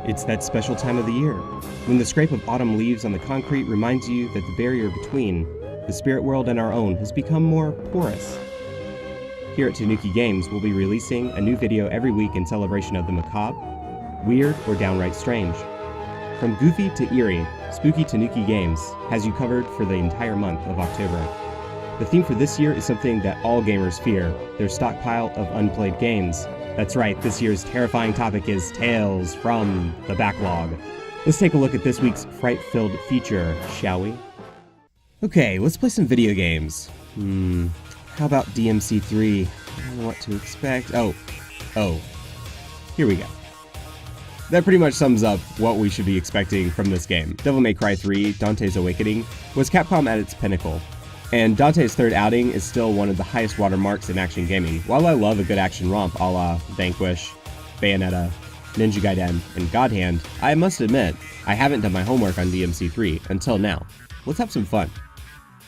It's that special time of the year, when the scrape of autumn leaves on the concrete reminds you that the barrier between the spirit world and our own has become more porous. Here at Tanuki Games, we'll be releasing a new video every week in celebration of the macabre, weird, or downright strange. From goofy to eerie, Spooky Tanuki Games has you covered for the entire month of October. The theme for this year is something that all gamers fear, their stockpile of unplayed games. That's right, this year's terrifying topic is Tales from the Backlog. Let's take a look at this week's fright-filled feature, shall we? Okay, let's play some video games. How about DMC 3? I don't know what to expect. Oh, here we go. That pretty much sums up what we should be expecting from this game. Devil May Cry 3, Dante's Awakening, was Capcom at its pinnacle. And Dante's third outing is still one of the highest watermarks in action gaming. While I love a good action romp a la Vanquish, Bayonetta, Ninja Gaiden, and God Hand, I must admit, I haven't done my homework on DMC 3 until now. Let's have some fun.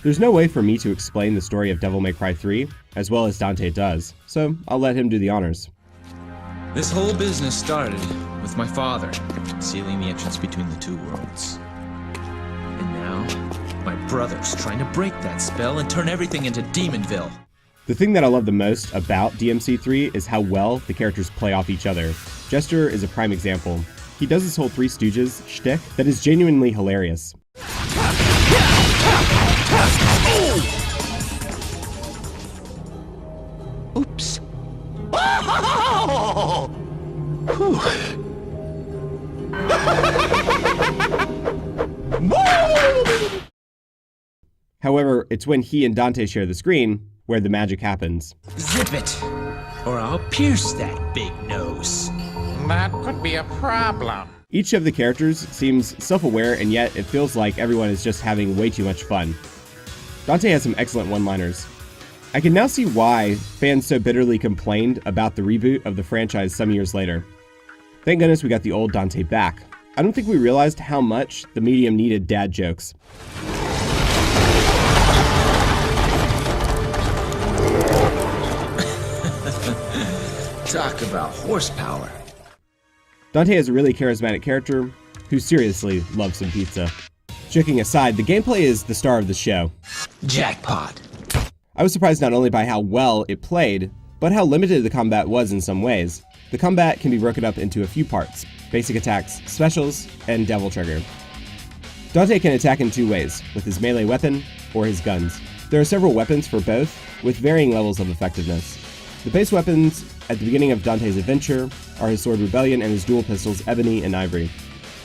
There's no way for me to explain the story of Devil May Cry 3 as well as Dante does, so I'll let him do the honors. This whole business started with my father sealing the entrance between the two worlds. And now, my brother's trying to break that spell and turn everything into Demonville. The thing that I love the most about DMC 3 is how well the characters play off each other. Jester is a prime example. He does this whole Three Stooges shtick that is genuinely hilarious. Oops. However, it's when he and Dante share the screen where the magic happens. Zip it, or I'll pierce that big nose. That could be a problem. Each of the characters seems self-aware, and yet it feels like everyone is just having way too much fun. Dante has some excellent one-liners. I can now see why fans so bitterly complained about the reboot of the franchise some years later. Thank goodness we got the old Dante back. I don't think we realized how much the medium needed dad jokes. Talk about horsepower. Dante is a really charismatic character who seriously loves some pizza. Joking aside, the gameplay is the star of the show. Jackpot. I was surprised not only by how well it played, but how limited the combat was in some ways. The combat can be broken up into a few parts: basic attacks, specials, and Devil Trigger. Dante can attack in two ways, with his melee weapon or his guns. There are several weapons for both, with varying levels of effectiveness. The base weapons at the beginning of Dante's adventure are his sword Rebellion and his dual pistols Ebony and Ivory.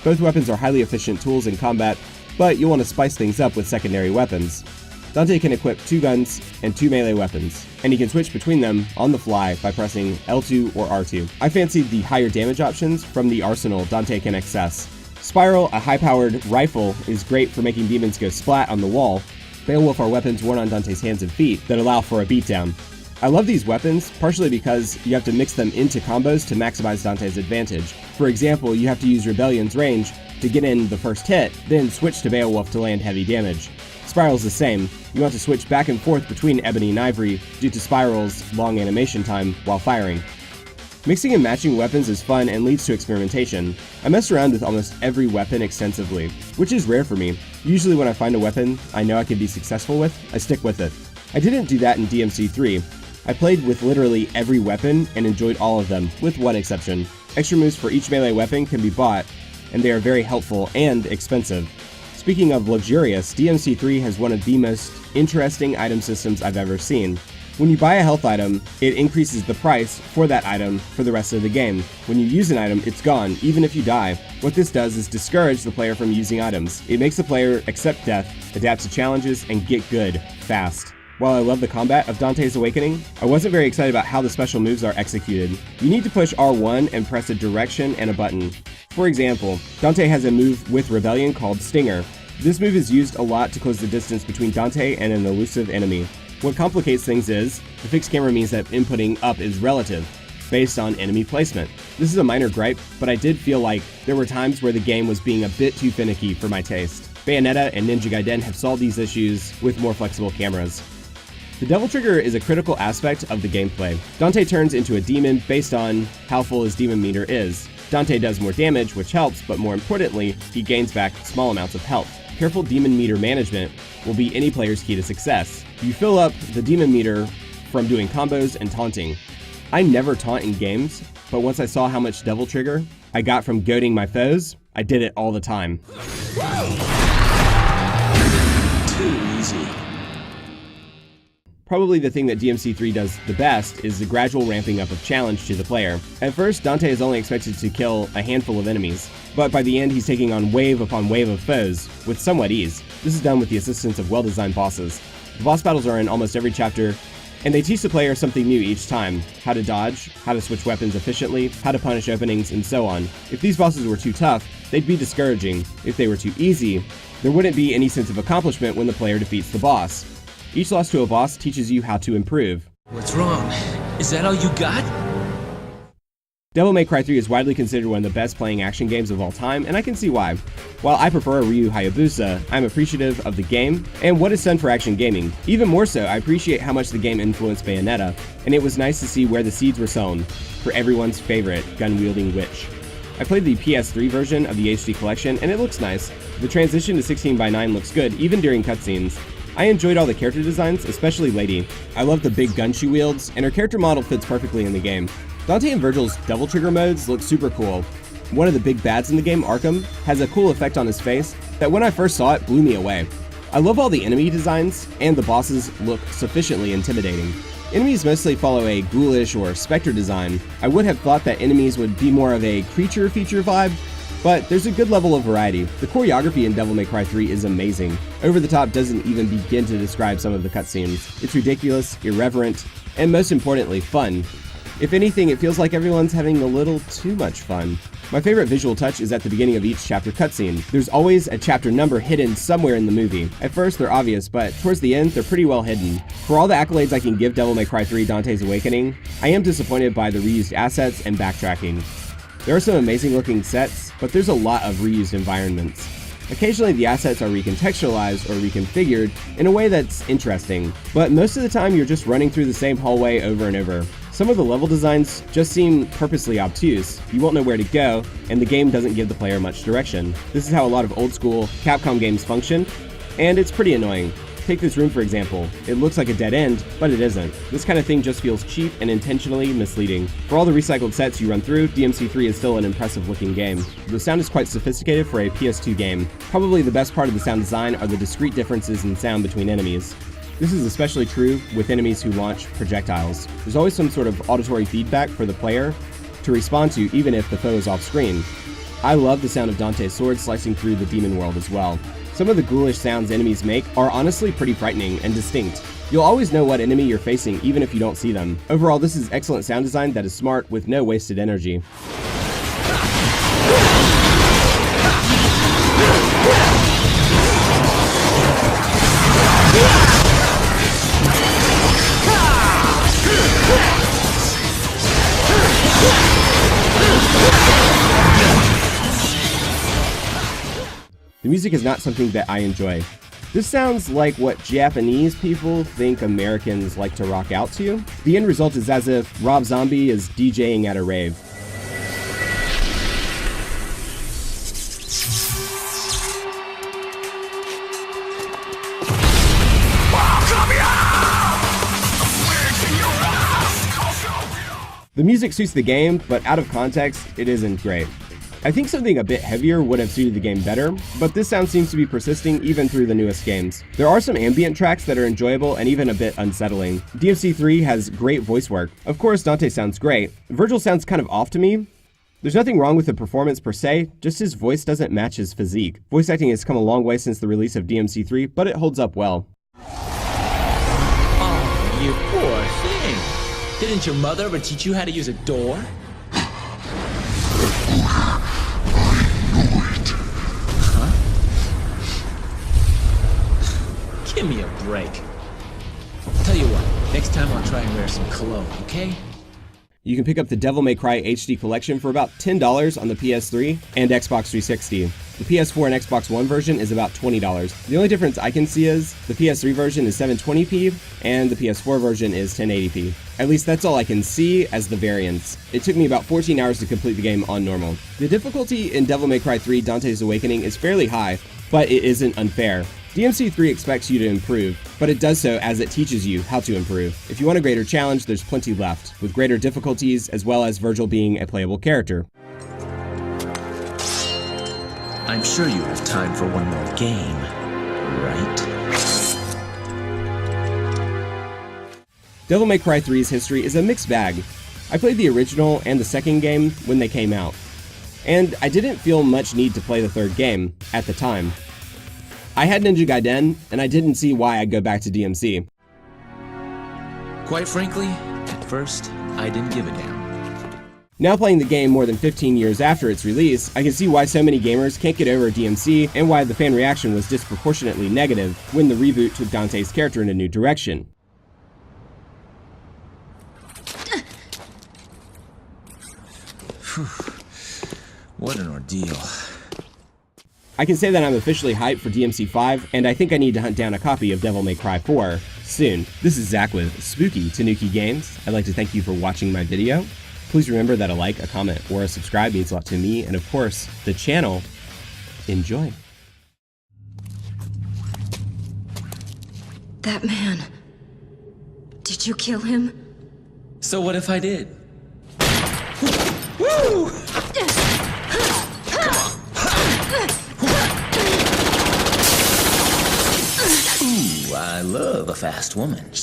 Both weapons are highly efficient tools in combat, but you'll want to spice things up with secondary weapons. Dante can equip 2 guns and 2 melee weapons, and he can switch between them on the fly by pressing L2 or R2. I fancied the higher damage options from the arsenal Dante can access. Spiral, a high-powered rifle, is great for making demons go splat on the wall. Beowulf are weapons worn on Dante's hands and feet that allow for a beatdown. I love these weapons, partially because you have to mix them into combos to maximize Dante's advantage. For example, you have to use Rebellion's range to get in the first hit, then switch to Beowulf to land heavy damage. Spiral's the same. You want to switch back and forth between Ebony and Ivory due to Spiral's long animation time while firing. Mixing and matching weapons is fun and leads to experimentation. I messed around with almost every weapon extensively, which is rare for me. Usually when I find a weapon I know I can be successful with, I stick with it. I didn't do that in DMC 3. I played with literally every weapon and enjoyed all of them, with one exception. Extra moves for each melee weapon can be bought, and they are very helpful and expensive. Speaking of luxurious, DMC 3 has one of the most interesting item systems I've ever seen. When you buy a health item, it increases the price for that item for the rest of the game. When you use an item, it's gone, even if you die. What this does is discourage the player from using items. It makes the player accept death, adapt to challenges, and get good, fast. While I love the combat of Dante's Awakening, I wasn't very excited about how the special moves are executed. You need to push R1 and press a direction and a button. For example, Dante has a move with Rebellion called Stinger. This move is used a lot to close the distance between Dante and an elusive enemy. What complicates things is, the fixed camera means that inputting up is relative, based on enemy placement. This is a minor gripe, but I did feel like there were times where the game was being a bit too finicky for my taste. Bayonetta and Ninja Gaiden have solved these issues with more flexible cameras. The Devil Trigger is a critical aspect of the gameplay. Dante turns into a demon based on how full his demon meter is. Dante does more damage, which helps, but more importantly, he gains back small amounts of health. Careful demon meter management will be any player's key to success. You fill up the demon meter from doing combos and taunting. I never taunt in games, but once I saw how much Devil Trigger I got from goading my foes, I did it all the time. Too easy. Probably the thing that DMC3 does the best is the gradual ramping up of challenge to the player. At first, Dante is only expected to kill a handful of enemies, but by the end he's taking on wave upon wave of foes with somewhat ease. This is done with the assistance of well-designed bosses. The boss battles are in almost every chapter, and they teach the player something new each time. How to dodge, how to switch weapons efficiently, how to punish openings, and so on. If these bosses were too tough, they'd be discouraging. If they were too easy, there wouldn't be any sense of accomplishment when the player defeats the boss. Each loss to a boss teaches you how to improve. What's wrong? Is that all you got? Devil May Cry 3 is widely considered one of the best playing action games of all time, and I can see why. While I prefer Ryu Hayabusa, I'm appreciative of the game and what it's done for action gaming. Even more so, I appreciate how much the game influenced Bayonetta, and it was nice to see where the seeds were sown for everyone's favorite gun-wielding witch. I played the PS3 version of the HD collection, and it looks nice. The transition to 16:9 looks good, even during cutscenes. I enjoyed all the character designs, especially Lady. I love the big gun she wields, and her character model fits perfectly in the game. Dante and Virgil's Devil Trigger modes look super cool. One of the big bads in the game, Arkham, has a cool effect on his face that when I first saw it blew me away. I love all the enemy designs, and the bosses look sufficiently intimidating. Enemies mostly follow a ghoulish or specter design. I would have thought that enemies would be more of a creature feature vibe, but there's a good level of variety. The choreography in Devil May Cry 3 is amazing. Over the Top doesn't even begin to describe some of the cutscenes. It's ridiculous, irreverent, and most importantly, fun. If anything, it feels like everyone's having a little too much fun. My favorite visual touch is at the beginning of each chapter cutscene. There's always a chapter number hidden somewhere in the movie. At first, they're obvious, but towards the end, they're pretty well hidden. For all the accolades I can give Devil May Cry 3 Dante's Awakening, I am disappointed by the reused assets and backtracking. There are some amazing looking sets, but there's a lot of reused environments. Occasionally the assets are recontextualized or reconfigured in a way that's interesting, but most of the time you're just running through the same hallway over and over. Some of the level designs just seem purposely obtuse. You won't know where to go, and the game doesn't give the player much direction. This is how a lot of old school Capcom games function, and it's pretty annoying. Take this room for example. It looks like a dead end, but it isn't. This kind of thing just feels cheap and intentionally misleading. For all the recycled sets you run through, DMC3 is still an impressive looking game. The sound is quite sophisticated for a PS2 game. Probably the best part of the sound design are the discrete differences in sound between enemies. This is especially true with enemies who launch projectiles. There's always some sort of auditory feedback for the player to respond to even if the foe is off screen. I love the sound of Dante's sword slicing through the demon world as well. Some of the ghoulish sounds enemies make are honestly pretty frightening and distinct. You'll always know what enemy you're facing even if you don't see them. Overall, this is excellent sound design that is smart with no wasted energy. The music is not something that I enjoy. This sounds like what Japanese people think Americans like to rock out to. The end result is as if Rob Zombie is DJing at a rave. The music suits the game, but out of context, it isn't great. I think something a bit heavier would have suited the game better, but this sound seems to be persisting even through the newest games. There are some ambient tracks that are enjoyable and even a bit unsettling. DMC3 has great voice work. Of course, Dante sounds great. Virgil sounds kind of off to me. There's nothing wrong with the performance per se, just his voice doesn't match his physique. Voice acting has come a long way since the release of DMC3, but it holds up well. Oh, you poor thing. Didn't your mother ever teach you how to use a door? Give me a break. Tell you what, next time I'll try and wear some cologne, okay? You can pick up the Devil May Cry HD collection for about $10 on the PS3 and Xbox 360. The PS4 and Xbox One version is about $20. The only difference I can see is the PS3 version is 720p and the PS4 version is 1080p. At least that's all I can see as the variance. It took me about 14 hours to complete the game on normal. The difficulty in Devil May Cry 3 Dante's Awakening is fairly high, but it isn't unfair. DMC 3 expects you to improve, but it does so as it teaches you how to improve. If you want a greater challenge, there's plenty left, with greater difficulties as well as Virgil being a playable character. I'm sure you have time for one more game, right? Devil May Cry 3's history is a mixed bag. I played the original and the second game when they came out, and I didn't feel much need to play the third game at the time. I had Ninja Gaiden, and I didn't see why I'd go back to DMC. Quite frankly, at first, I didn't give a damn. Now playing the game more than 15 years after its release, I can see why so many gamers can't get over DMC and why the fan reaction was disproportionately negative when the reboot took Dante's character in a new direction. What an ordeal. I can say that I'm officially hyped for DMC 5, and I think I need to hunt down a copy of Devil May Cry 4 soon. This is Zach with Spooky Tanuki Games. I'd like to thank you for watching my video. Please remember that a like, a comment, or a subscribe means a lot to me, and of course, the channel. Enjoy. That man. Did you kill him? So what if I did? Woo! Ooh, I love a fast woman.